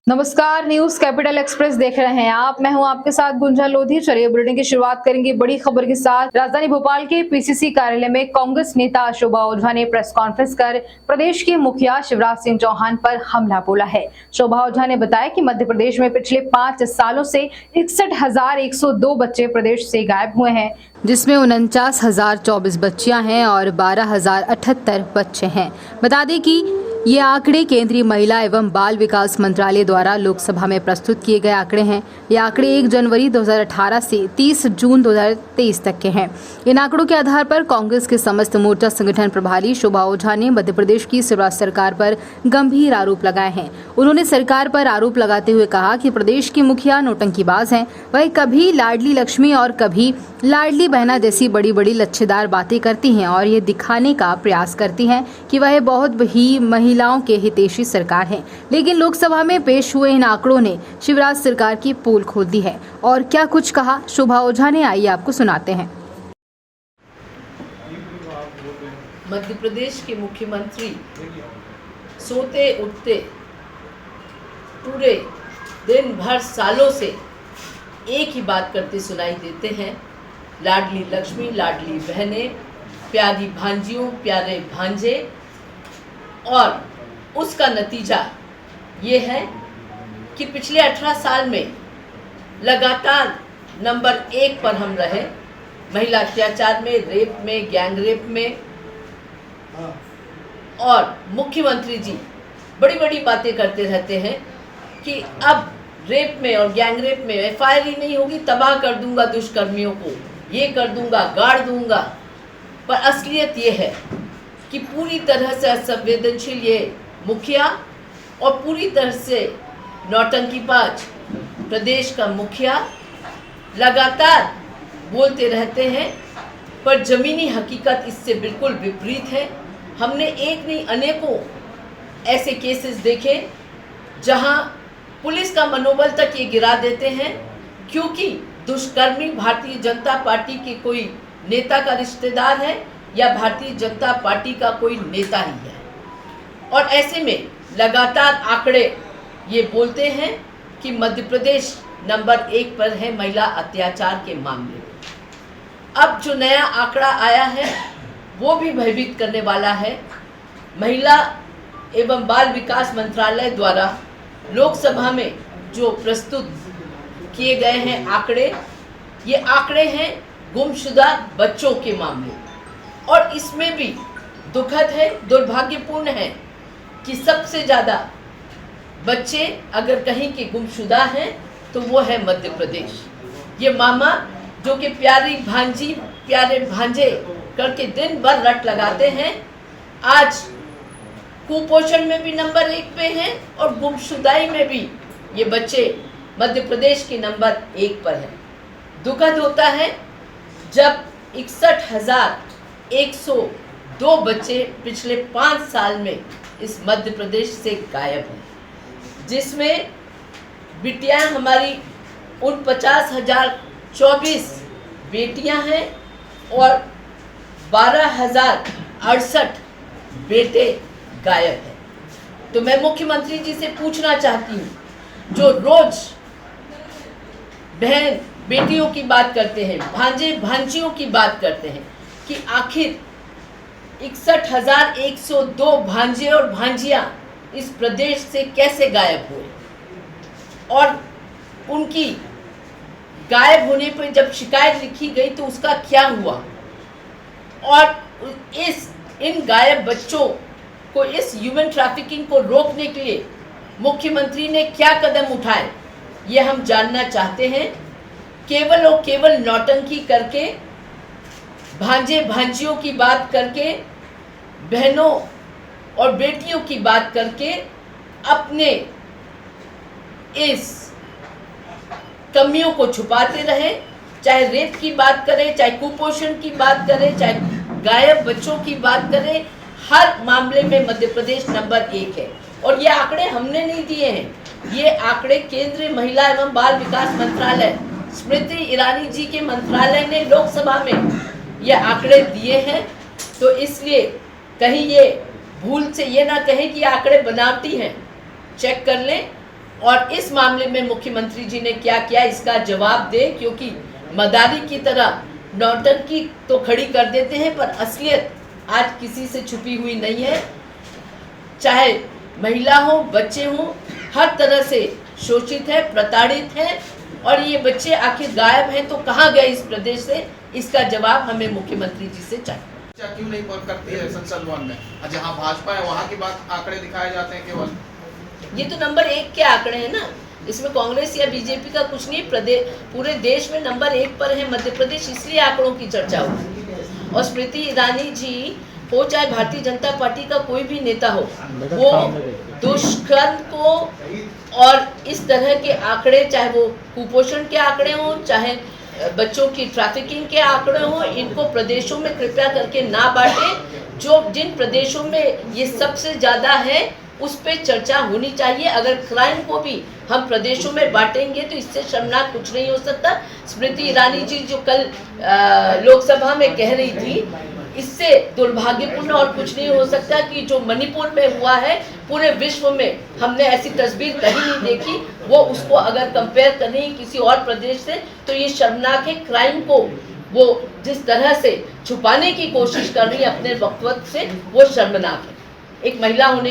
नमस्कार, news capital express देख रहे हैं आप। मैं हूं आपके साथ गुंजा लोधी। चलिए बुलेटिन की शुरुआत करेंगे बड़ी खबर के साथ। राजधानी भोपाल के पीसीसी कार्यालय में कांग्रेस नेता शोभा ओझा ने प्रेस कॉन्फ्रेंस कर प्रदेश के मुखिया शिवराज सिंह चौहान पर हमला बोला है। शोभा ओझा ने बताया कि मध्य प्रदेश में पिछले 5 सालों से 61,102 बच्चे प्रदेश से गायब हुए हैं, जिसमें 49,024 बच्चियां हैं और 12,078 बच्चे हैं। बता दें कि ये आंकड़े केंद्रीय महिला एवं बाल विकास मंत्रालय द्वारा लोकसभा में प्रस्तुत किए गए आंकड़े हैं। ये आंकड़े 1 जनवरी 2018 से 30 जून 2023 तक के हैं। इन आंकड़ों के आधार पर कांग्रेस के समस्त मोर्चा संगठन प्रभारी शोभा ओझा ने मध्य प्रदेश की शिवराज सरकार पर गंभीर आरोप लगाए हैं। उन्होंने सरकार पर आरोप लगाते हुए कहा कि प्रदेश की मुखिया नौटंकीबाज हैं। वह कभी लाडली लक्ष्मी और कभी लाडली बहना जैसी बड़ी बड़ी लच्छेदार बातें करती हैं और ये दिखाने का प्रयास करती हैं कि वह बहुत ही महिलाओं के हितैषी सरकार है। लेकिन लोकसभा में पेश हुए इन आंकड़ों ने शिवराज सरकार की पोल खोल दी है। और क्या कुछ कहा शोभा ओझा ने, आइए आपको सुनाते हैं। मध्य प्रदेश के मुख्यमंत्री सोते उठते पूरे दिन भर सालों से एक ही बात करते सुनाई देते हैं। लाडली लक्ष्मी, लाडली बहनें, प्यारी भांजियों, प्यारे भांजे, और उसका नतीजा ये है कि पिछले 18 साल में लगातार नंबर 1 पर हम रहे। महिला अत्याचार में, रेप में, गैंग रेप में। और मुख्यमंत्री जी बड़ी बड़ी बातें करते रहते हैं कि अब रेप में और गैंग रेप में एफआईआर ही नहीं होगी, तबाह कर दूंगा दुष्कर्मियों को, ये कर दूंगा, गाड़ दूंगा। पर असलियत ये है कि पूरी तरह से असंवेदनशील ये मुखिया और पूरी तरह से नौटंकीबाज प्रदेश का मुखिया लगातार बोलते रहते हैं, पर ज़मीनी हकीकत इससे बिल्कुल विपरीत है। हमने एक नहीं अनेकों ऐसे केसेस देखे जहां पुलिस का मनोबल तक ये गिरा देते हैं, क्योंकि दुष्कर्मी भारतीय जनता पार्टी के कोई नेता का रिश्तेदार है या भारतीय जनता पार्टी का कोई नेता ही है। और ऐसे में लगातार आंकड़े ये बोलते हैं कि मध्य प्रदेश नंबर 1 पर है महिला अत्याचार के मामले में। अब जो नया आंकड़ा आया है वो भी भयभीत करने वाला है। महिला एवं बाल विकास मंत्रालय द्वारा लोकसभा में जो प्रस्तुत किए गए हैं आंकड़े, ये आंकड़े हैं गुमशुदा बच्चों के मामले। और इसमें भी दुखद है, दुर्भाग्यपूर्ण है कि सबसे ज़्यादा बच्चे अगर कहीं के गुमशुदा हैं तो वो है मध्य प्रदेश। ये मामा जो कि प्यारी भांजी, प्यारे भांजे करके दिन भर रट लगाते हैं, आज कुपोषण में भी नंबर 1 पे हैं और गुमशुदाई में भी ये बच्चे मध्य प्रदेश के नंबर 1 पर हैं। दुखद होता है जब 61,102 बच्चे पिछले 5 साल में इस मध्य प्रदेश से गायब हैं, जिसमें बिटियां हमारी 49,024 बेटियां हैं और 12,068 बेटे गायब हैं। तो मैं मुख्यमंत्री जी से पूछना चाहती हूँ, जो रोज बहन बेटियों की बात करते हैं, भांजे भांजियों की बात करते हैं, कि आखिर 61,102 भांजे और भांजियां इस प्रदेश से कैसे गायब हुए, और उनकी गायब होने पर जब शिकायत लिखी गई तो उसका क्या हुआ, और इन गायब बच्चों को, इस ह्यूमन ट्रैफिकिंग को रोकने के लिए मुख्यमंत्री ने क्या कदम उठाए, ये हम जानना चाहते हैं। केवल और केवल नौटंकी करके, भांजे भांजियों की बात करके, बहनों और बेटियों की बात करके अपने इस कमियों को छुपाते रहे। चाहे रेप की बात करें, चाहे कुपोषण की बात करें, चाहे गायब बच्चों की बात करें, हर मामले में मध्य प्रदेश नंबर 1 है। और ये आंकड़े हमने नहीं दिए हैं, ये आंकड़े केंद्रीय महिला एवं बाल विकास मंत्रालय, स्मृति ईरानी जी के मंत्रालय ने लोकसभा में ये आंकड़े दिए हैं। तो इसलिए कहीं ये भूल से ये ना कहें कि आंकड़े बनावटी हैं। चेक कर लें और इस मामले में मुख्यमंत्री जी ने क्या किया इसका जवाब दे, क्योंकि मदारी की तरह नौटंकी तो खड़ी कर देते हैं पर असलियत आज किसी से छुपी हुई नहीं है। चाहे महिला हो, बच्चे हो, हर तरह से शोषित है, प्रताड़ित है, और ये बच्चे आखिर गायब हैं तो कहाँ गए इस प्रदेश से, इसका जवाब हमें मुख्यमंत्री जी से चाहिए। क्यों नहीं करती है संसद भवन में? जहाँ भाजपा है वहाँ की बात आंकड़े दिखाए जाते हैं केवल। ये तो नंबर 1 के आंकड़े हैं ना, इसमें कांग्रेस या बीजेपी का कुछ नहीं। प्रदेश पूरे देश में नंबर 1 पर है मध्य प्रदेश, इसलिए आंकड़ों की चर्चा होगी। और स्मृति ईरानी जी हो, चाहे भारतीय जनता पार्टी का कोई भी नेता हो, वो दुष्कर्म को और इस तरह के आंकड़े, चाहे वो कुपोषण के आंकड़े हो, चाहे बच्चों की ट्रैफिकिंग के आंकड़े हो, इनको प्रदेशों में कृपया करके ना बांटें। जो जिन प्रदेशों में ये सबसे ज़्यादा है उस पे चर्चा होनी चाहिए। अगर क्राइम को भी हम प्रदेशों में बांटेंगे तो इससे शर्मनाक कुछ नहीं हो सकता। स्मृति ईरानी जी जो कल लोकसभा में कह रही थी, इससे दुर्भाग्यपूर्ण और कुछ नहीं हो सकता कि जो मणिपुर में हुआ है पूरे विश्व में हमने ऐसी तस्वीर कहीं नहीं देखी। वो उसको अगर कंपेयर कर रही किसी और प्रदेश से तो ये शर्मनाक है। क्राइम को वो जिस तरह से छुपाने की कोशिश कर रही है अपने वक्तव्य से, वो शर्मनाक है। एक महिला होने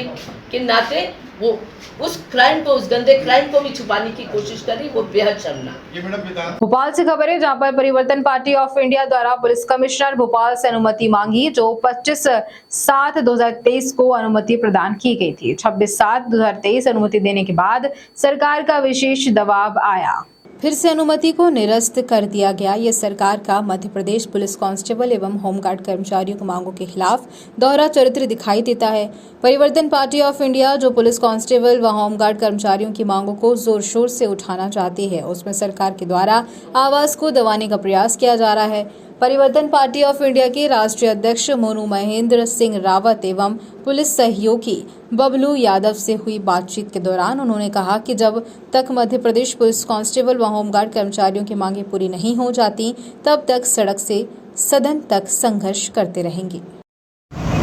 के नाते वो उस क्राइम को, उस गंदे क्राइम को भी छुपाने की कोशिश कर रही, वो बेहद शर्मनाक। भोपाल से खबर है जहां पर परिवर्तन पार्टी ऑफ इंडिया द्वारा पुलिस कमिश्नर भोपाल से अनुमति मांगी, जो 25/7/2023 को अनुमति प्रदान की गई थी। 26/7/2023 अनुमति देने के बाद सरकार का विशेष दबाव आया, फिर से अनुमति को निरस्त कर दिया गया। ये सरकार का मध्य प्रदेश पुलिस कांस्टेबल एवं होमगार्ड कर्मचारियों की मांगों के खिलाफ दोहरा चरित्र दिखाई देता है। परिवर्तन पार्टी ऑफ इंडिया जो पुलिस कांस्टेबल व होमगार्ड कर्मचारियों की मांगों को जोर शोर से उठाना चाहती है, उसमें सरकार के द्वारा आवाज को दबाने का प्रयास किया जा रहा है। परिवर्तन पार्टी ऑफ इंडिया के राष्ट्रीय अध्यक्ष मोनू महेंद्र सिंह रावत एवं पुलिस सहयोगी बबलू यादव से हुई बातचीत के दौरान उन्होंने कहा कि जब तक मध्य प्रदेश पुलिस कांस्टेबल व होमगार्ड कर्मचारियों की मांगें पूरी नहीं हो जाती, तब तक सड़क से सदन तक संघर्ष करते रहेंगे।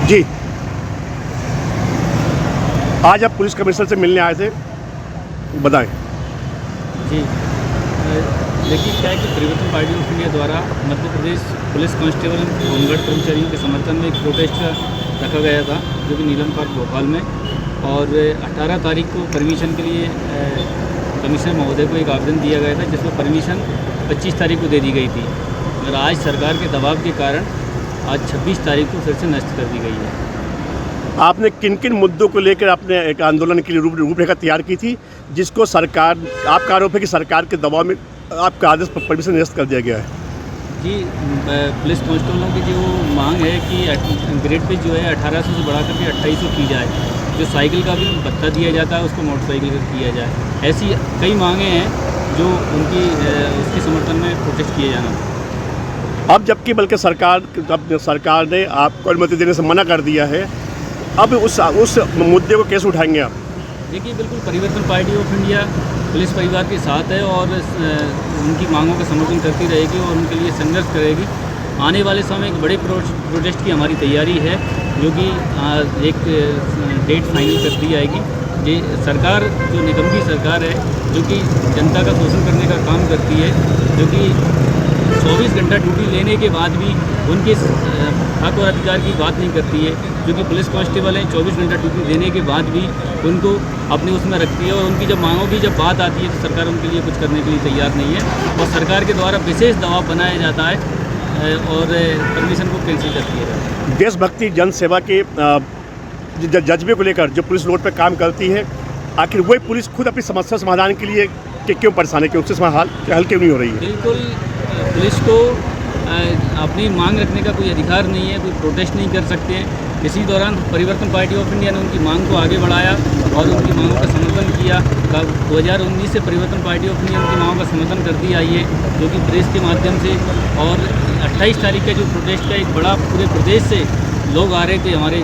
जी, आज आप पुलिस कमिश्नर से मिलने आए थे, बताएं। जी, देखिए क्या है कि परिवर्तन पार्टी ऑफ इंडिया द्वारा Madhya Pradesh police constable home guard कर्मचारियों के समर्थन में एक प्रोटेस्ट रखा गया था, जो कि नीलम पार्क भोपाल में, और 18 तारीख को परमिशन के लिए कमिश्नर महोदय को एक आवेदन दिया गया था, जिसमें परमिशन 25 तारीख को दे दी गई थी। मगर आज सरकार के दबाव के कारण आज 26 तारीख को फिर से नष्ट कर दी गई है। आपने किन किन मुद्दों को लेकर आपने एक आंदोलन के लिए रूपरेखा तैयार की थी, जिसको सरकार, आपका आरोप है कि सरकार के दबाव में आपका आदेश पर परमिशन निरस्त कर दिया गया है? जी, पुलिस कांस्टेबलों की जो मांग है कि ग्रेड पे जो है 1800 से बढ़ा करके 2800 की जाए, जो साइकिल का भी भत्ता दिया जाता है उसको मोटरसाइकिल का किया जाए। ऐसी कई मांगें हैं जो उनकी उसके समर्थन में प्रोटेस्ट किए जाना। अब जबकि बल्कि सरकार ने आपको अनुमति देने से मना कर दिया है, अब उस मुद्दे को कैसे उठाएंगे आप? देखिए, बिल्कुल परिवर्तन पार्टी ऑफ इंडिया पुलिस परिवार के साथ है और उनकी मांगों का समर्थन करती रहेगी और उनके लिए संघर्ष करेगी। आने वाले समय एक बड़े प्रोटेस्ट की हमारी तैयारी है, जो कि एक डेट फाइनल कर दी जाएगी। ये सरकार जो निकम्मी सरकार है, जो कि जनता का शोषण करने का काम करती है, जो कि 24 घंटा ड्यूटी लेने के बाद भी उनके हक और अधिकार की बात नहीं करती है, जो कि पुलिस कांस्टेबल हैं 24 घंटा ड्यूटी देने के बाद भी उनको अपने उसमें रखती है, और उनकी जब मांगों की जब बात आती है तो सरकार उनके लिए कुछ करने के लिए तैयार नहीं है, और सरकार के द्वारा विशेष दबाव बनाया जाता है और परमिशन को कैंसिल कर दिया जाता है। देशभक्ति जन सेवा के जज्बे को लेकर जो पुलिस रोड पर काम करती है, आखिर वही पुलिस खुद अपनी समस्या समाधान के लिए क्यों परेशान है, क्यों उससे हल क्यों नहीं हो रही है? बिल्कुल, पुलिस को अपनी मांग रखने का कोई अधिकार नहीं है, कोई प्रोटेस्ट नहीं कर सकते हैं। इसी दौरान परिवर्तन पार्टी ऑफ इंडिया ने उनकी मांग को आगे बढ़ाया और उनकी मांगों का समर्थन किया। 2019 से परिवर्तन पार्टी ऑफ इंडिया उनकी मांगों का समर्थन करती आई है, जो कि प्रेस के माध्यम से, और 28 तारीख का जो प्रोटेस्ट का एक बड़ा पूरे प्रदेश से लोग आ रहे थे, हमारे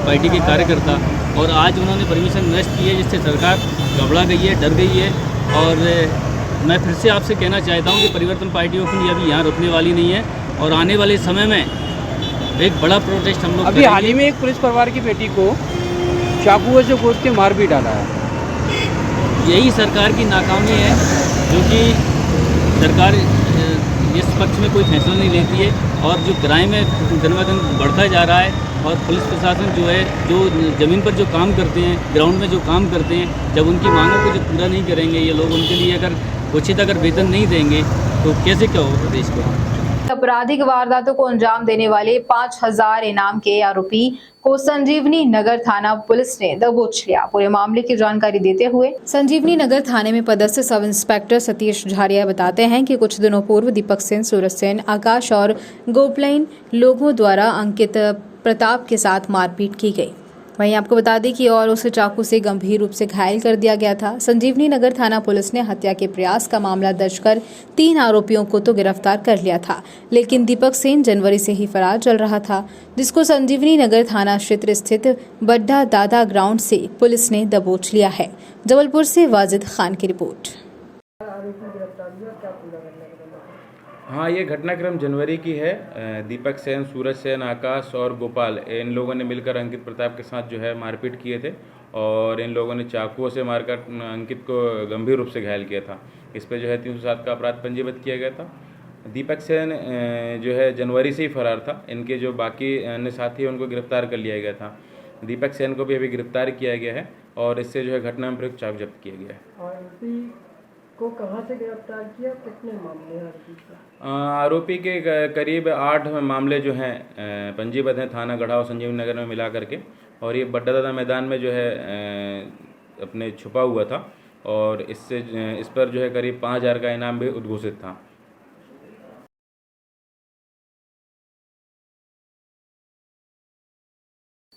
पार्टी के कार्यकर्ता, और आज उन्होंने परमिशन नष्ट की है, जिससे सरकार घबरा गई है, डर गई है। और मैं फिर से आपसे कहना चाहता हूं कि परिवर्तन पार्टी ऑफ इंडिया भी यहाँ रुकने वाली नहीं है, और आने वाले समय में एक बड़ा प्रोटेस्ट हम लोग अभी हाल ही में एक पुलिस परिवार की बेटी को चाकुओं से गोद के मार भी डाला है। यही सरकार की नाकामी है, जो कि सरकार इस पक्ष में कोई फैसला नहीं लेती है और जो क्राइम है दिन ब दिन बढ़ता जा रहा है। और पुलिस प्रशासन जो है, जो ज़मीन पर जो काम करते हैं, ग्राउंड में जो काम करते हैं, जब उनकी मांगों को जो पूरा नहीं करेंगे ये लोग, उनके लिए अगर उचित वेतन नहीं देंगे तो कैसे क्या होगा प्रदेश को। आपराधिक वारदातों को अंजाम देने वाले 5000 इनाम के आरोपी को संजीवनी नगर थाना पुलिस ने दबोच लिया। पूरे मामले की जानकारी देते हुए संजीवनी नगर थाने में पदस्थ सब इंस्पेक्टर सतीश झारिया बताते हैं कि कुछ दिनों पूर्व दीपक सेन, सूरज सेन, आकाश और गोपलाइन लोगों द्वारा अंकित प्रताप के साथ मारपीट की गई। वहीं आपको बता दें कि और उसे चाकू से गंभीर रूप से घायल कर दिया गया था। संजीवनी नगर थाना पुलिस ने हत्या के प्रयास का मामला दर्ज कर 3 आरोपियों को तो गिरफ्तार कर लिया था, लेकिन दीपक सेन जनवरी से ही फरार चल रहा था, जिसको संजीवनी नगर थाना क्षेत्र स्थित बड्डा दादा ग्राउंड से पुलिस ने दबोच लिया है। जबलपुर से वाजिद खान की रिपोर्ट। हाँ, ये घटनाक्रम जनवरी की है। दीपक सेन, सूरज सेन, आकाश और गोपाल, इन लोगों ने मिलकर अंकित प्रताप के साथ जो है मारपीट किए थे और इन लोगों ने चाकुओं से मारकर अंकित को गंभीर रूप से घायल किया था। इस पर जो है 307 का अपराध पंजीबद्ध किया गया था। दीपक सेन जो है जनवरी से ही फरार था। इनके जो बाकी अन्य साथी हैं उनको गिरफ्तार कर लिया गया था। दीपक सेन को भी अभी गिरफ्तार किया गया है और इससे जो है घटना में प्रयुक्त चाकू जब्त किया गया है। आरोपी को कहाँ से गिरफ्तार किया, कितने मामले हैं आरोपी के करीब 8 मामले जो हैं पंजीबद्ध हैं थाना गढ़ा और संजीवनी नगर में मिला करके, और ये बड्डा दादा मैदान में जो है अपने छुपा हुआ था और इस पर जो है करीब 5000 का इनाम भी उद्घोषित था।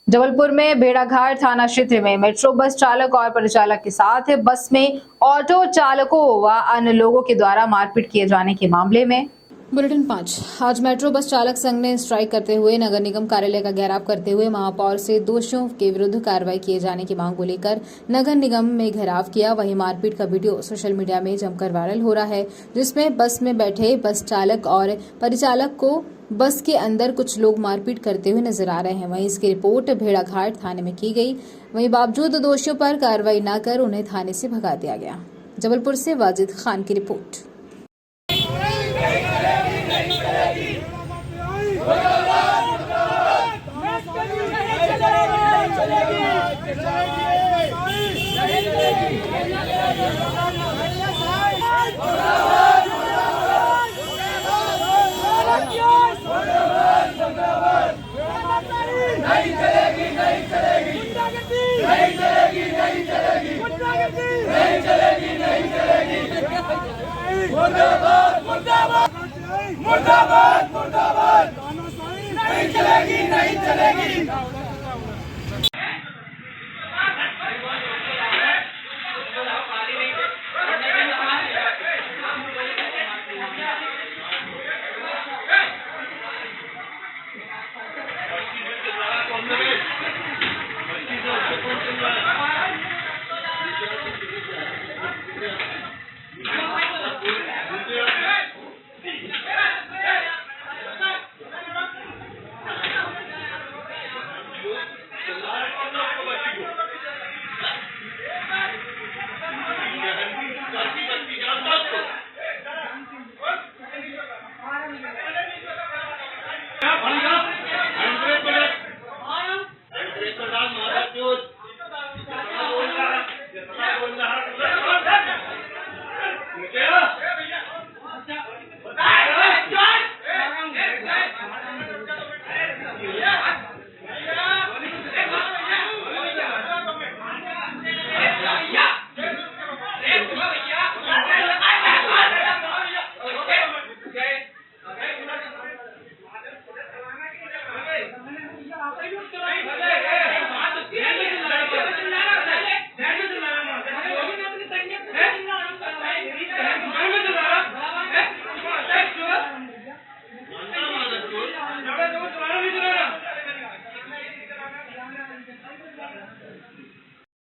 जबलपुर में भेड़ाघाट थाना क्षेत्र में मेट्रो बस चालक और परिचालक के साथ बस में ऑटो चालकों व अन्य लोगों के द्वारा मारपीट किए जाने के मामले में बुलेटिन 5। आज मेट्रो बस चालक संघ ने स्ट्राइक करते हुए नगर निगम कार्यालय का घेराव करते हुए महापौर से दोषियों के विरुद्ध कार्रवाई किए जाने की मांग को लेकर नगर निगम में घेराव किया। वहीं मारपीट का वीडियो सोशल मीडिया में जमकर वायरल हो रहा है, जिसमें बस में बैठे बस चालक और परिचालक को बस के अंदर कुछ लोग मारपीट करते हुए नजर आ रहे हैं। वहीं इसकी रिपोर्ट भेड़ाघाट थाने में की गई। वहीं बावजूद दोषियों पर कार्रवाई न कर उन्हें थाने से भगा दिया गया। जबलपुर से वाजिद खान की रिपोर्ट। मुर्दाबाद मुर्दाबाद मुर्दाबाद मुर्दाबाद नहीं चलेगी नहीं चलेगी।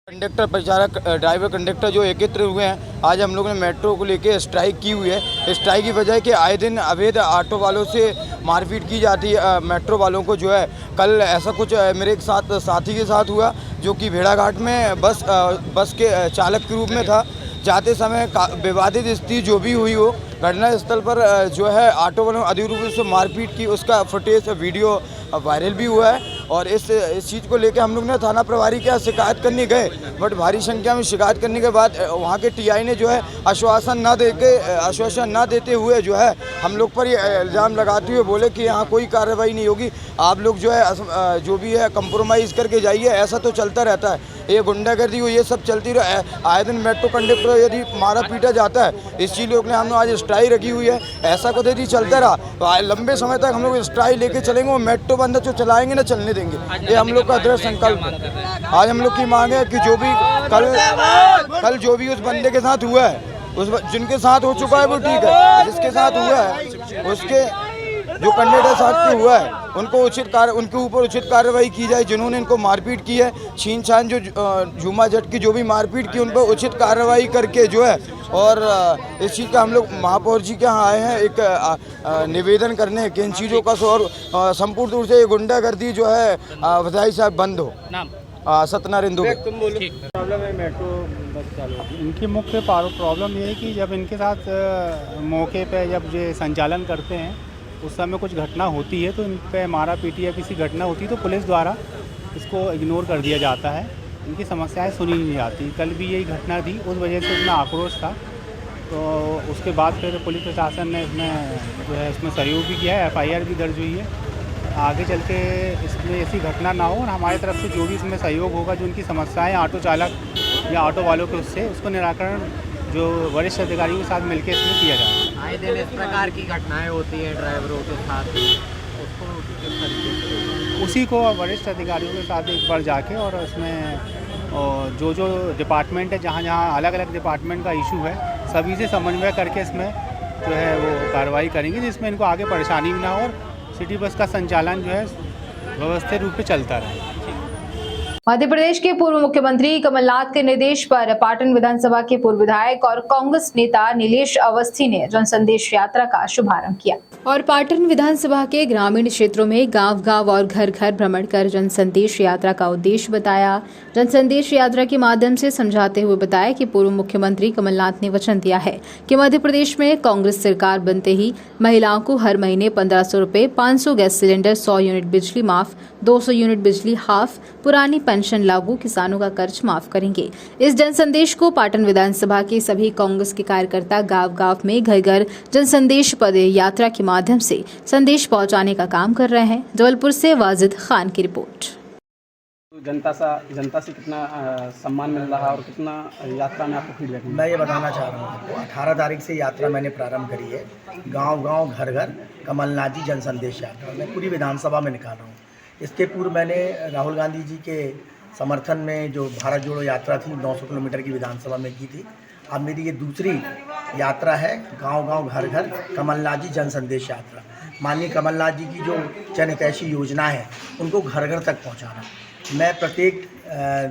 कंडक्टर, परिचालक, ड्राइवर, कंडक्टर जो एकत्र हुए हैं, आज हम लोगों ने मेट्रो को लेके स्ट्राइक की हुई है। स्ट्राइक की वजह है कि आए दिन अवैध ऑटो वालों से मारपीट की जाती है मेट्रो वालों को जो है। कल ऐसा कुछ मेरे एक साथी के साथ हुआ जो कि भेड़ाघाट में बस के चालक के रूप में था। जाते समय विवादित स्थिति जो भी हुई हो, घटना स्थल पर जो है ऑटो वालों ने अधिक रूप से मारपीट की, उसका फुटेज वीडियो वायरल भी हुआ है। और इस चीज़ को लेकर हम लोग ने थाना प्रभारी के यहाँ शिकायत करने गए, बट भारी संख्या में शिकायत करने के बाद वहाँ के टीआई ने जो है आश्वासन न देते हुए जो है हम लोग पर ये इल्ज़ाम लगाते हुए बोले कि यहाँ कोई कार्रवाई नहीं होगी, आप लोग जो है जो भी है कंप्रोमाइज़ करके जाइए। ऐसा तो चलता रहता है, ये गुंडागर्दी हो, ये सब चलती रहे। आए दिन मेट्रो कंडक्टर यदि मारा पीटा जाता है, इस चीज़ लोग ने हम लोग आज स्ट्राइक रखी हुई है। ऐसा कुछ यदि चलता रहा तो लंबे समय तक हम लोग स्ट्राइक लेके चलेंगे, वो मेट्रो बंद जो चलाएंगे ना चलने देंगे। ये हम लोग का दृढ़ संकल्प है। आज हम लोग की मांग है कि जो भी कल जो भी उस बंदे के साथ हुआ है, जिनके साथ हो चुका है वो ठीक है, जिसके साथ हुआ है उसके जो कंडक्टर साथ के हुआ है उनको उनके ऊपर उचित कार्रवाई की जाए। जिन्होंने इनको मारपीट की है, छीन छान जो झूमा झट की जो भी मारपीट की, उन पर उचित कार्रवाई करके जो है। और इस चीज़ का हम लोग महापौर जी के यहाँ आए हैं एक निवेदन करने कि इन चीज़ों का संपूर्ण रूप से ये गुंडागर्दी जो है वधाई साहब बंद हो। सत्यनारायण दुबे। प्रॉब्लम है मेट्रो बस चालू। इनकी मुख्य प्रॉब्लम ये है कि जब इनके साथ मौके पे जब ये संचालन करते हैं उस समय कुछ घटना होती है तो इन पे मारा पीटी या किसी घटना होती है तो पुलिस द्वारा इसको इग्नोर कर दिया जाता है, इनकी समस्याएं सुनी नहीं जाती। कल भी यही घटना थी, उस वजह से इतना आक्रोश था। तो उसके बाद फिर पुलिस प्रशासन ने इसमें जो है इसमें सहयोग भी किया है, FIR भी दर्ज हुई है। आगे चल के इसमें ऐसी घटना ना हो और हमारी तरफ से जो भी इसमें सहयोग होगा, जो उनकी समस्याएं ऑटो चालक या ऑटो वालों के उससे उसको निराकरण जो वरिष्ठ अधिकारियों के साथ मिलकर इसमें किया जाए। आए दिन इस प्रकार की घटनाएं होती हैं ड्राइवरों के साथ, उसको किस तरीके से उसी को वरिष्ठ अधिकारियों के साथ एक बार जाके और उसमें जो डिपार्टमेंट है, जहाँ अलग अलग डिपार्टमेंट का इशू है, सभी से समन्वय करके इसमें जो है वो कार्रवाई करेंगे जिसमें इनको आगे परेशानी भी ना हो और सिटी बस का संचालन जो है व्यवस्थित रूप से चलता रहे। मध्य प्रदेश के पूर्व मुख्यमंत्री कमलनाथ के निर्देश पर पाटन विधानसभा के पूर्व विधायक और कांग्रेस नेता नीलेश अवस्थी ने जनसंदेश यात्रा का शुभारंभ किया और पाटन विधानसभा के ग्रामीण क्षेत्रों में गांव-गांव और घर-घर भ्रमण कर जनसंदेश यात्रा का उद्देश्य बताया। जनसंदेश यात्रा के माध्यम से समझाते हुए बताया कि पूर्व मुख्यमंत्री कमलनाथ ने वचन दिया है कि मध्य प्रदेश में कांग्रेस सरकार बनते ही महिलाओं को हर महीने 1500 रुपए, 500 गैस सिलेंडर, 100 यूनिट बिजली माफ, 200 यूनिट बिजली हाफ, पुरानी पेंशन लागू, किसानों का कर्ज माफ करेंगे। इस जनसंदेश को पाटन विधानसभा के सभी कांग्रेस के कार्यकर्ता गांव-गांव में घर-घर जनसंदेश पद यात्रा के माध्यम से संदेश पहुंचाने का काम कर रहे हैं। जबलपुर से वाजिद खान की रिपोर्ट। जनता से कितना सम्मान मिल रहा है और कितना यात्रा में आपको फीडबैक? मैं ये बताना चाह रहा हूँ आपको, 18 तारीख से यात्रा मैंने प्रारंभ करी है। गांव-गांव घर-घर कमलनाथ जी जनसंदेश यात्रा मैं पूरी विधानसभा में निकाल रहा हूँ। इसके पूर्व मैंने राहुल गांधी जी के समर्थन में जो भारत जोड़ो यात्रा थी 900 किलोमीटर की विधानसभा में की थी। अब मेरी ये दूसरी यात्रा है गांव-गांव घर-घर कमलनाथ जी जनसंदेश यात्रा। माननीय कमलनाथ जी की जो जनहितैषी योजना है उनको घर-घर तक पहुंचाना। मैं प्रत्येक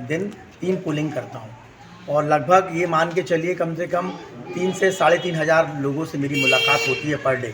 दिन 3 पोलिंग करता हूं और लगभग ये मान के चलिए कम से कम 3 से 3,500 लोगों से मेरी मुलाकात होती है पर डे।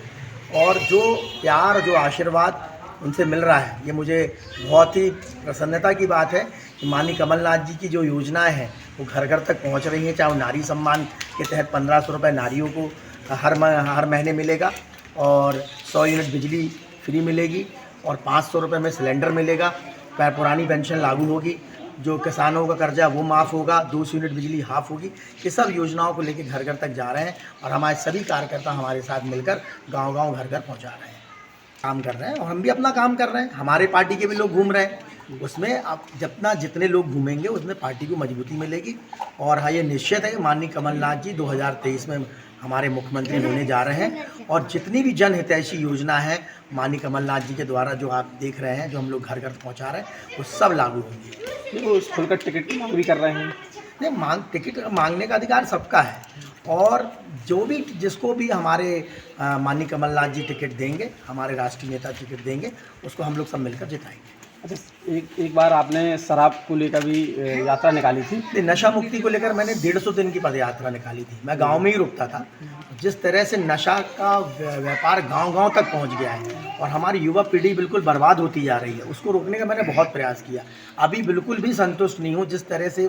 और जो प्यार, जो आशीर्वाद उनसे मिल रहा है, ये मुझे बहुत ही प्रसन्नता की बात है कि माननीय कमलनाथ जी की जो योजनाएं हैं वो घर घर तक पहुंच रही हैं। चाहे वो नारी सम्मान के तहत 1500 रुपये नारियों को हर महीने मिलेगा और 100 यूनिट बिजली फ्री मिलेगी और 500 रुपये में सिलेंडर मिलेगा। पुरानी पेंशन लागू होगी, जो किसानों का कर्जा वो माफ़ होगा, 200 यूनिट बिजली हाफ होगी। ये सब योजनाओं को लेकर घर घर तक जा रहे हैं और हमारे सभी कार्यकर्ता हमारे साथ मिलकर गांव-गांव घर घर पहुंचा रहे हैं, काम कर रहे हैं और हम भी अपना काम कर रहे हैं। हमारे पार्टी के भी लोग घूम रहे हैं, उसमें अब जितने लोग घूमेंगे उसमें पार्टी को मजबूती मिलेगी। और हाँ, ये निश्चित है कि माननीय कमलनाथ जी 2023 में हमारे मुख्यमंत्री होने जा रहे हैं और जितनी भी जनहितैषी योजना है माननीय कमलनाथ जी के द्वारा जो आप देख रहे हैं, जो हम लोग घर घर पहुंचा रहे हैं, वो सब लागू होंगी। वो खुलकर टिकट की मांग भी कर रहे हैं। नहीं, टिकट मांगने का अधिकार सबका है और जो भी जिसको भी हमारे माननीय कमलनाथ जी टिकट देंगे, हमारे राष्ट्रीय नेता टिकट देंगे, उसको हम लोग सब मिलकर जिताएंगे। अच्छा, एक बार आपने शराब को लेकर भी यात्रा निकाली थी। नशा मुक्ति को लेकर मैंने 150 दिन की पद यात्रा निकाली थी। मैं गांव में ही रुकता था। जिस तरह से नशा का व्यापार गांव-गांव तक पहुंच गया है और हमारी युवा पीढ़ी बिल्कुल बर्बाद होती जा रही है, उसको रोकने का मैंने बहुत प्रयास किया। अभी बिल्कुल भी संतुष्ट नहीं हूँ जिस तरह से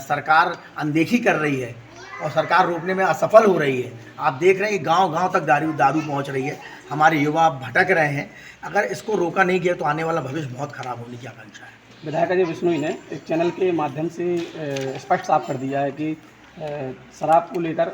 सरकार अनदेखी कर रही है और सरकार रोकने में असफल हो रही है। आप देख रहे हैं कि गांव-गांव तक दारू पहुंच रही है। हमारे युवा भटक रहे हैं। अगर इसको रोका नहीं गया तो आने वाला भविष्य बहुत खराब होने की आकांक्षा है। विधायक अजय बिश्नोई ने एक चैनल के माध्यम से स्पष्ट साफ कर दिया है कि शराब को लेकर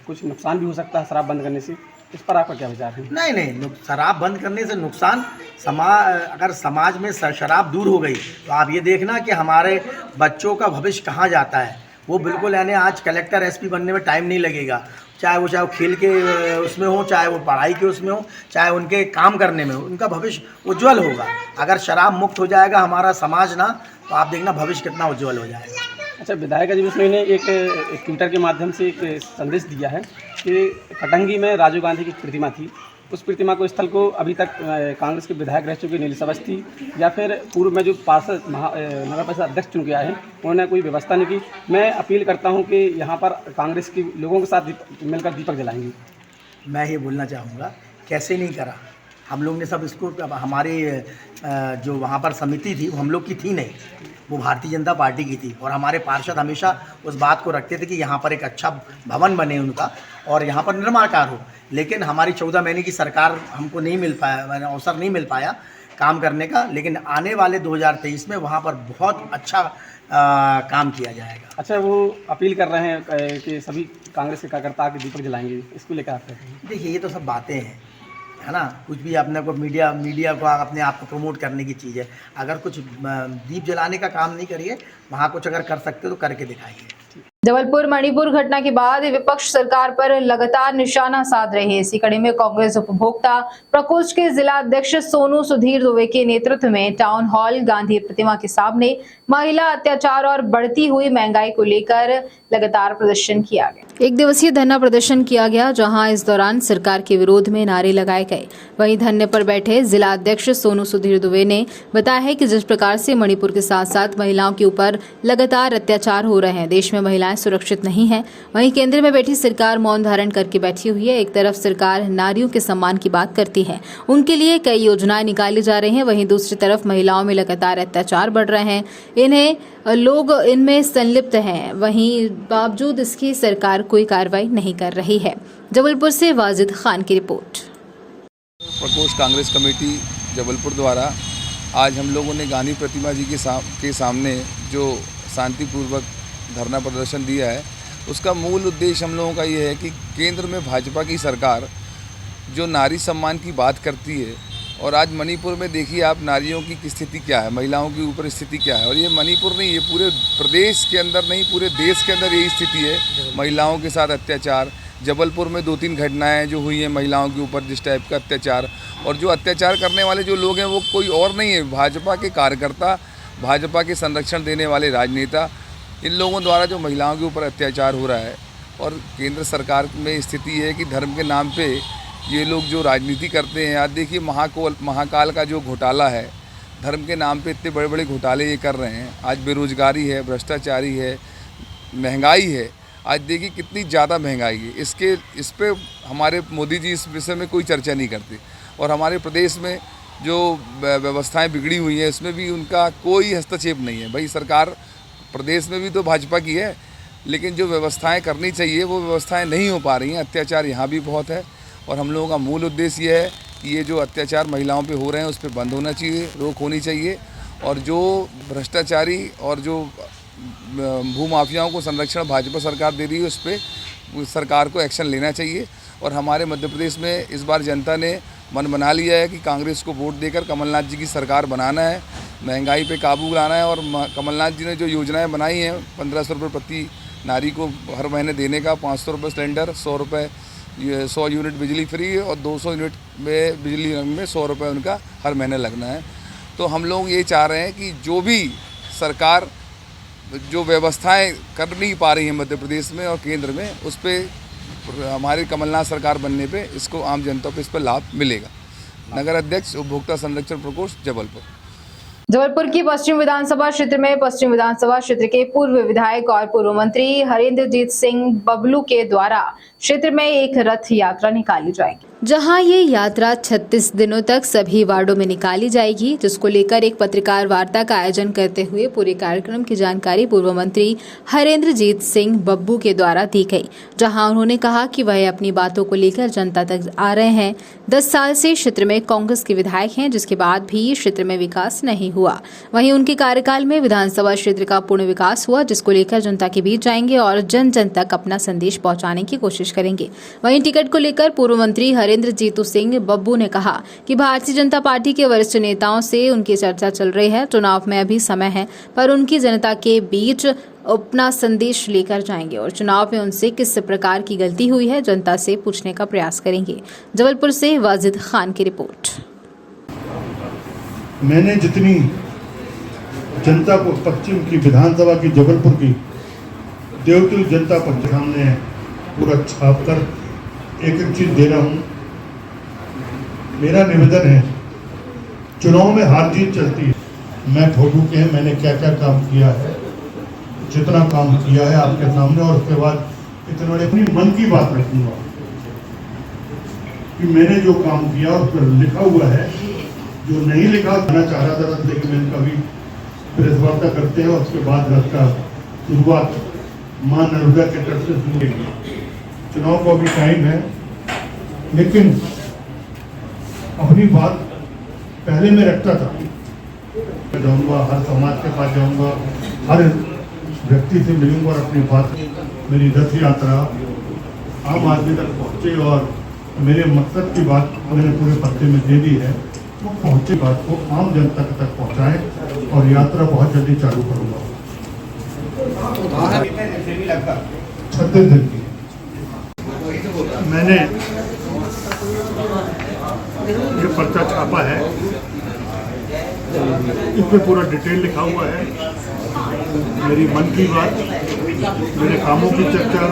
कुछ नुकसान भी हो सकता है शराब बंद करने से। इस पर आपका क्या विचार है? नहीं, शराब बंद करने से नुकसान अगर समाज में शराब दूर हो गई तो आप ये देखना कि हमारे बच्चों का भविष्य कहाँ जाता है। वो बिल्कुल यानी आज कलेक्टर एसपी बनने में टाइम नहीं लगेगा, चाहे वो खेल के उसमें हो, चाहे वो पढ़ाई के उसमें हो, चाहे उनके काम करने में हो, उनका भविष्य उज्जवल होगा। अगर शराब मुक्त हो जाएगा हमारा समाज ना, तो आप देखना भविष्य कितना उज्जवल हो जाएगा। अच्छा, विधायक अजय बिश्नोई ने एक ट्विटर के माध्यम से एक संदेश दिया है कि कटंगी में राजीव गांधी की प्रतिमा थी, उस प्रतिमा को स्थल को अभी तक कांग्रेस के विधायक रह चुके नीलस अवस्थी या फिर पूर्व में जो पार्षद नगर परिषद अध्यक्ष चुन के आए हैं उन्होंने कोई व्यवस्था नहीं की। मैं अपील करता हूं कि यहां पर कांग्रेस के लोगों के साथ मिलकर दीपक जलाएंगे। मैं ये बोलना चाहूँगा, कैसे नहीं करा, हम लोग ने सब इसको, हमारी जो वहाँ पर समिति थी वो हम लोग की थी नहीं, वो भारतीय जनता पार्टी की थी और हमारे पार्षद हमेशा उस बात को रखते थे कि यहाँ पर एक अच्छा भवन बने उनका और यहाँ पर निर्माण कार्य हो। लेकिन हमारी 14 महीने की सरकार हमको नहीं मिल पाया, अवसर नहीं मिल पाया काम करने का। लेकिन आने वाले 2023 में वहाँ पर बहुत अच्छा काम किया जाएगा। अच्छा, वो अपील कर रहे हैं कि सभी कांग्रेस के कार्यकर्ता आके दीपक जलाएंगे, इसको लेकर आप देखिए, ये तो सब बातें हैं, है ना। कुछ भी अपने को मीडिया को अपने आप को प्रमोट करने की चीज़ है। अगर कुछ दीप जलाने का काम नहीं करिए, वहाँ कुछ अगर कर सकते हो तो करके दिखाइए। जबलपुर मणिपुर घटना के बाद विपक्ष सरकार पर लगातार निशाना साध रही है। इसी कड़ी में कांग्रेस उपभोक्ता प्रकोष्ठ के जिला अध्यक्ष सोनू सुधीर दुबे के नेतृत्व में टाउन हॉल गांधी प्रतिमा के सामने महिला अत्याचार और बढ़ती हुई महंगाई को लेकर लगातार प्रदर्शन किया गया। एक दिवसीय धरना प्रदर्शन किया गया, जहां इस दौरान सरकार के विरोध में नारे लगाए गए। वहीं धरने पर बैठे जिला अध्यक्ष सोनू सुधीर दुबे ने बताया है कि जिस प्रकार से मणिपुर के साथ साथ महिलाओं के ऊपर लगातार अत्याचार हो रहे हैं, देश में महिलाएं सुरक्षित नहीं है। वहीं केंद्र में बैठी सरकार मौन धारण करके बैठी हुई है। एक तरफ सरकार नारियों के सम्मान की बात करती है, उनके लिए कई योजनाएं निकाली जा रही हैं, वहीं दूसरी तरफ महिलाओं में लगातार अत्याचार बढ़ रहे हैं, इन्हें लोग इनमें संलिप्त हैं। वहीं बावजूद इसकी सरकार कोई कार्रवाई नहीं कर रही है। जबलपुर से वाजिद खान की रिपोर्ट। प्रकोष्ठ कांग्रेस कमेटी जबलपुर द्वारा आज हम लोगों ने गांधी प्रतिमा जी के सामने जो शांतिपूर्वक धरना प्रदर्शन दिया है, उसका मूल उद्देश्य हम लोगों का ये है कि केंद्र में भाजपा की सरकार जो नारी सम्मान की बात करती है, और आज मणिपुर में देखिए आप नारियों की स्थिति क्या है, महिलाओं के ऊपर स्थिति क्या है। और ये मणिपुर नहीं, ये पूरे प्रदेश के अंदर नहीं, पूरे देश के अंदर यही स्थिति है, महिलाओं के साथ अत्याचार। जबलपुर में 2-3 घटनाएं जो हुई हैं महिलाओं के ऊपर जिस टाइप का अत्याचार, और जो अत्याचार करने वाले जो लोग हैं वो कोई और नहीं है, भाजपा के कार्यकर्ता, भाजपा के संरक्षण देने वाले राजनेता। इन लोगों द्वारा जो महिलाओं के ऊपर अत्याचार हो रहा है, और केंद्र सरकार में स्थिति है कि धर्म के नाम पे ये लोग जो राजनीति करते हैं। आज देखिए महाकाल का जो घोटाला है, धर्म के नाम पे इतने बड़े बड़े घोटाले ये कर रहे हैं। आज बेरोजगारी है, भ्रष्टाचारी है, महंगाई है। आज देखिए कितनी ज़्यादा महंगाई है। इस पे हमारे मोदी जी इस विषय में कोई चर्चा नहीं करते, और हमारे प्रदेश में जो व्यवस्थाएं बिगड़ी हुई हैं उसमें भी उनका कोई हस्तक्षेप नहीं है। भाई सरकार प्रदेश में भी तो भाजपा की है, लेकिन जो व्यवस्थाएं करनी चाहिए वो व्यवस्थाएं नहीं हो पा रही हैं। अत्याचार यहाँ भी बहुत है, और हम लोगों का मूल उद्देश्य ये है कि ये जो अत्याचार महिलाओं पे हो रहे हैं उस पर बंद होना चाहिए, रोक होनी चाहिए, और जो भ्रष्टाचारी और जो भूमाफियाओं को संरक्षण भाजपा सरकार दे रही है उस पर सरकार को एक्शन लेना चाहिए। और हमारे मध्य प्रदेश में इस बार जनता ने मन बना लिया है कि कांग्रेस को वोट देकर कमलनाथ जी की सरकार बनाना है, महंगाई पे काबू लाना है। और कमलनाथ जी ने जो योजनाएं बनाई हैं, 1500 रुपये प्रति नारी को हर महीने देने का, 500 रुपये सिलेंडर, 100 यूनिट बिजली फ्री, और 200 यूनिट में बिजली में 100 रुपये उनका हर महीने लगना है। तो हम लोग ये चाह रहे हैं कि जो भी सरकार जो व्यवस्थाएं कर नहीं पा रही हैं मध्य प्रदेश में और केंद्र में, उस पर हमारी कमलनाथ सरकार बनने पे इसको आम जनता को इस पर लाभ मिलेगा। नगर अध्यक्ष उपभोक्ता संरक्षण प्रकोष्ठ जबलपुर। जबलपुर की पश्चिम विधानसभा क्षेत्र में पश्चिम विधानसभा क्षेत्र के पूर्व विधायक और पूर्व मंत्री हरेंद्रजीत सिंह बबलू के द्वारा क्षेत्र में एक रथ यात्रा निकाली जाएगी, जहां ये यात्रा 36 दिनों तक सभी वार्डों में निकाली जाएगी, जिसको लेकर एक पत्रकार वार्ता का आयोजन करते हुए पूरे कार्यक्रम की जानकारी पूर्व मंत्री हरेंद्रजीत सिंह बब्बू के द्वारा दी गई, जहां उन्होंने कहा कि वह अपनी बातों को लेकर जनता तक आ रहे हैं। 10 साल से क्षेत्र में कांग्रेस के विधायक हैं, जिसके बाद भी क्षेत्र में विकास नहीं हुआ। वहीं उनके कार्यकाल में विधानसभा क्षेत्र का पूर्ण विकास हुआ, जिसको लेकर जनता के बीच जाएंगे और जन जन तक अपना संदेश पहुंचाने की कोशिश करेंगे। वहीं टिकट को लेकर पूर्व मंत्री हरेंद्रजीत सिंह बब्बू ने कहा कि भारतीय जनता पार्टी के वरिष्ठ नेताओं से उनकी चर्चा चल रही है। चुनाव में अभी समय है, पर उनकी जनता के बीच अपना संदेश लेकर जाएंगे और चुनाव में उनसे किस प्रकार की गलती हुई है जनता से पूछने का प्रयास करेंगे। जबलपुर से वाजिद खान की रिपोर्ट। मैंने जितनी जनता को पश्चिम की विधानसभा की जबलपुर की देवतुल जनता पर सामने पूरा छाप कर एक एक चीज दे रहा हूँ। मेरा निवेदन है, चुनाव में हार जीत चलती है। मैं फोटो के मैंने क्या क्या काम किया है, जितना काम किया है आपके सामने, और उसके बाद इतने बड़े अपनी मन की बात रखूंगा कि मैंने जो काम किया उस पर लिखा हुआ है। जो नहीं लिखा करना चाह रहा था, लेकिन मैंने कभी प्रेस वार्ता करते हैं और उसके बाद रथ का शुरुआत मां नर्मदा के तट से शुरू होगी। चुनाव को अभी टाइम है, लेकिन अपनी बात पहले मैं रखता था। मैं जाऊंगा, हर समाज के पास जाऊंगा, हर व्यक्ति से मिलूंगा और अपनी बात, मेरी रथ यात्रा आम आदमी तक पहुंचे और मेरे मकसद की बात मैंने पूरे पत्ते में दे दी है। वो पहुंचे बात को आम जनता तक पहुंचाए और यात्रा बहुत जल्दी चालू करूंगा। 36 दिन की मैंने ये पर्चा छापा है, इसमें पूरा डिटेल लिखा हुआ है। मेरी मन की बात, मेरे कामों की चर्चा,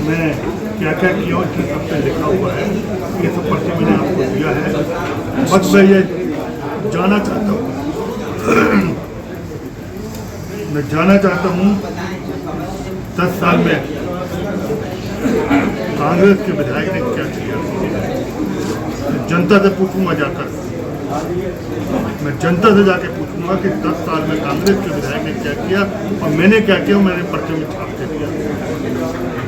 मैं क्या क्या किया उसमें सब पे लिखा हुआ है। ये सब पर्चे मैंने आपको दिया है। बस मैं ये जाना चाहता हूँ, मैं जाना चाहता हूँ 10 साल में कांग्रेस के विधायक ने क्या किया। जनता से पूछूंगा जाकर, मैं जनता से जाके पूछूंगा कि 10 साल में कांग्रेस के विधायक ने क्या किया और मैंने क्या किया। मैंने पर्चे में छाप के दिया।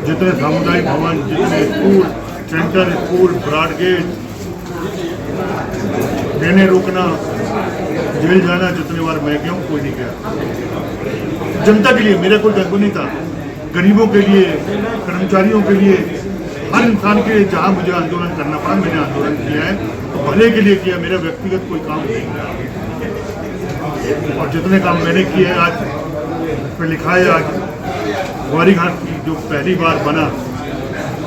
जितने सामुदायिक भवन, जितने स्कूल, सेंट्रल स्कूल, ब्रॉडगेज, देने रोकना, जेल जाना, जितने बार मैं गया हूँ कोई नहीं गया। जनता के लिए, मेरा कोई डर नहीं था। गरीबों के लिए, कर्मचारियों के लिए, हर इंसान के लिए जहाँ मुझे आंदोलन करना पड़ा मैंने आंदोलन किया है। तो भले के लिए किया, मेरा व्यक्तिगत कोई काम नहीं किया। और जितने काम मैंने किए हैं आज पे लिखा है। आज ग्वारी घाट की जो पहली बार बना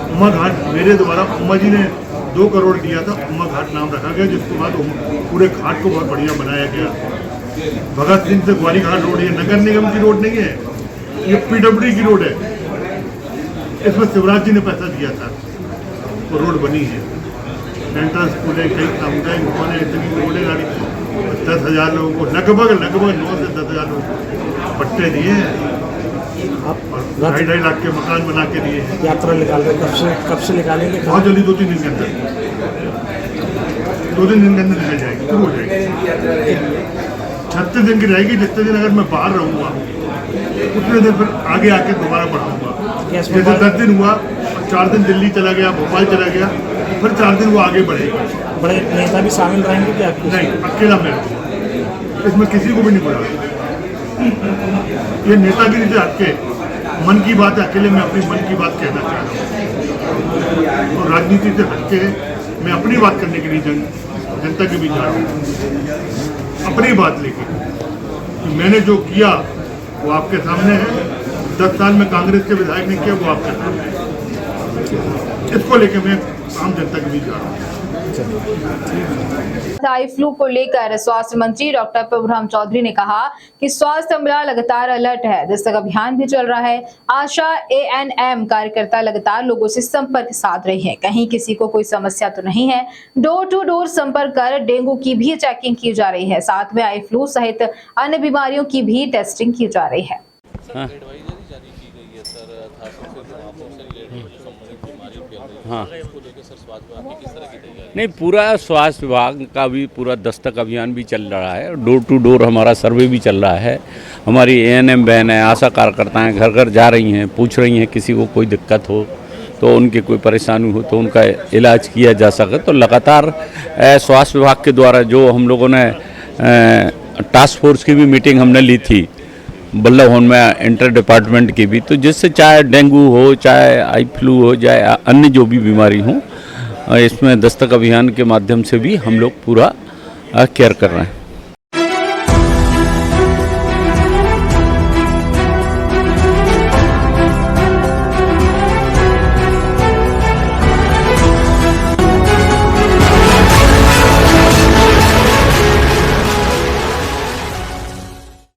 उमा घाट, मेरे द्वारा उमा जी ने 2 करोड़ दिया था, उमा घाट नाम रखा गया, जिसके बाद पूरे घाट को बहुत बढ़िया बनाया गया। भगत सिंह से ग्वारी घाट रोड ये नगर निगम की रोड नहीं है, ये PWD की रोड है। इसमें शिवराज जी ने पैसा दिया था, वो रोड बनी है। सेंट्रल स्कूल है, कई सामुदायिक भवन है, इतनी रोडें गाड़ी 10,000 लोगों को लगभग 9 से 10,000 लोगों को पट्टे दिए हैं। आप 2.5 लाख के मकान बना के दिए हैं। यात्रा निकाल रहे कब से निकालेंगे? बहुत जल्दी 2-3 दिन के अंदर, 2-3 दिन के अंदर निकल जाएगी, शुरू हो जाएगी। 36 दिन की रहेगी। जितने दिन अगर मैं बाहर रहूँगा उतने दिन फिर आगे आके दोबारा बढ़ाऊँगा। जैसे 10 दिन हुआ और 4 दिन दिल्ली चला गया, भोपाल चला गया, फिर 4 दिन वो आगे बढ़ेगा। बड़े नेता भी शामिल रहेंगे क्या? नहीं, अकेला मैं रहूँगा, इसमें किसी को भी नहीं बुलाऊंगा। ये नेतागिरी से हटके मन की बात है। अकेले मैं अपनी मन की बात कहना चाह रहा हूँ और राजनीति से हटके मैं अपनी बात करने के लिए जनता के बीच जा रहा हूँ, अपनी बात लेके। मैंने जो किया वो आपके सामने है। 10 साल में कांग्रेस के विधायक ने किया वो आपके सामने है। इसको लेके मैं आम जनता के बीच जा रहा हूँ। आई फ्लू को लेकर स्वास्थ्य मंत्री डॉक्टर प्रभुराम चौधरी ने कहा कि स्वास्थ्य अमला लगातार अलर्ट है। दस्तक अभियान भी चल रहा है। आशा ANM कार्यकर्ता लगातार लोगों से संपर्क साध रही है। कहीं किसी को कोई समस्या तो नहीं है। डोर टू डोर संपर्क कर डेंगू की भी चेकिंग की जा रही है। साथ में आई फ्लू सहित अन्य बीमारियों की भी टेस्टिंग की जा रही है। हाँ नहीं, पूरा स्वास्थ्य विभाग का भी पूरा दस्तक अभियान भी चल रहा है। डोर टू डोर हमारा सर्वे भी चल रहा है। हमारी ANM बहन है, आशा कार्यकर्ताएं घर घर जा रही हैं, पूछ रही हैं किसी को कोई दिक्कत हो तो, उनकी कोई परेशानी हो तो उनका इलाज किया जा सके। तो लगातार स्वास्थ्य विभाग के द्वारा जो हम लोगों ने टास्क फोर्स की भी मीटिंग हमने ली थी बल्लभ भवन में, इंटर डिपार्टमेंट की भी, तो जिससे चाहे डेंगू हो, चाहे आई फ्लू हो, चाहे अन्य जो भी बीमारी हो, इसमें दस्तक अभियान के माध्यम से भी हम लोग पूरा केयर कर रहे हैं।